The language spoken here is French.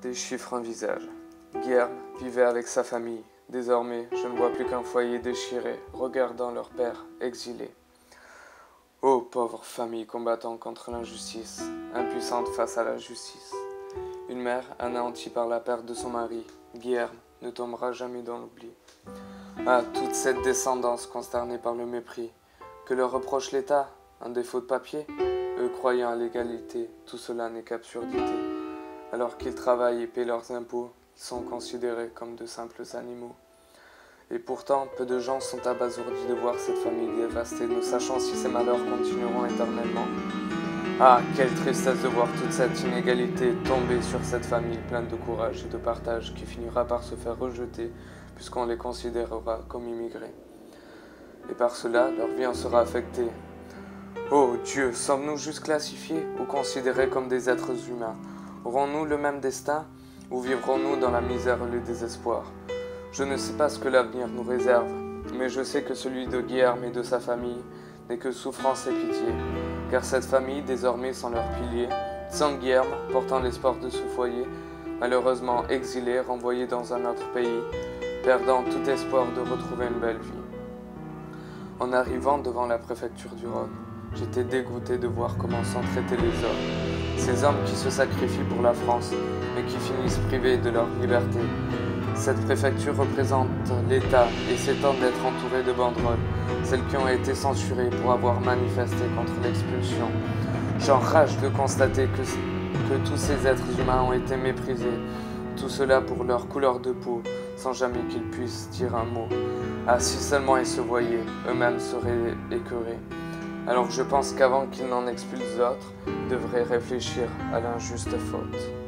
déchiffre un visage. Guilherme vivait avec sa famille. Désormais, je ne vois plus qu'un foyer déchiré, regardant leur père exilé. Ô pauvre famille combattant contre l'injustice, impuissante face à la justice. Une mère anéantie par la perte de son mari, Guilherme ne tombera jamais dans l'oubli. Ah, toute cette descendance consternée par le mépris, que leur reproche l'État, un défaut de papier, eux croyant à l'égalité, tout cela n'est qu'absurdité. Alors qu'ils travaillent et paient leurs impôts, ils sont considérés comme de simples animaux. Et pourtant, peu de gens sont abasourdis de voir cette famille dévastée, ne sachant si ces malheurs continueront éternellement. Ah, quelle tristesse de voir toute cette inégalité tomber sur cette famille pleine de courage et de partage qui finira par se faire rejeter puisqu'on les considérera comme immigrés. Et par cela, leur vie en sera affectée. Oh Dieu, sommes-nous juste classifiés ou considérés comme des êtres humains? Aurons-nous le même destin ou vivrons-nous dans la misère et le désespoir? Je ne sais pas ce que l'avenir nous réserve, mais je sais que celui de Guilherme et de sa famille n'est que souffrance et pitié, car cette famille, désormais sans leur pilier, sans Guilherme, portant l'espoir de ce foyer, malheureusement exilé, renvoyé dans un autre pays, perdant tout espoir de retrouver une belle vie. En arrivant devant la préfecture du Rhône, j'étais dégoûté de voir comment sont traités les hommes. Ces hommes qui se sacrifient pour la France, mais qui finissent privés de leur liberté. Cette préfecture représente l'État et s'étonne d'être entourée de banderoles, celles qui ont été censurées pour avoir manifesté contre l'expulsion. J'enrage de constater que tous ces êtres humains ont été méprisés, tout cela pour leur couleur de peau, sans jamais qu'ils puissent dire un mot. Ah, si seulement ils se voyaient, eux-mêmes seraient écœurés. Alors je pense qu'avant qu'ils n'en expulsent d'autres, ils devraient réfléchir à l'injuste faute.